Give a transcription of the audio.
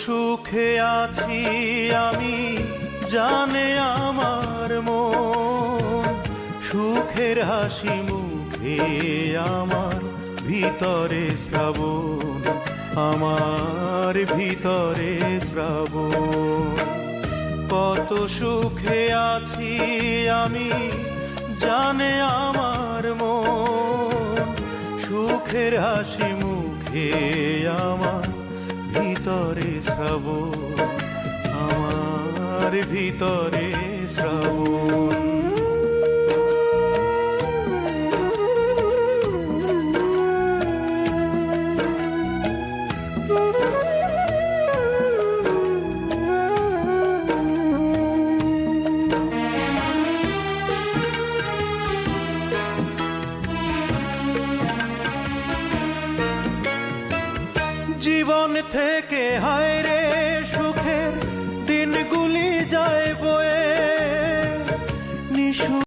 সুখে আছি আমি জানে আমার মন, সুখের হাসি মুখে আমার ভিতরে শ্রাবণ, আমার ভিতরে শ্রাবণ। কত সুখে আছি আমি জানে আমার মন, সুখের হাসি মুখে আমার ভিতরে শ্রাবণ, আমার ভিতরে শ্রাবণ। জীবন থেকে হায় রে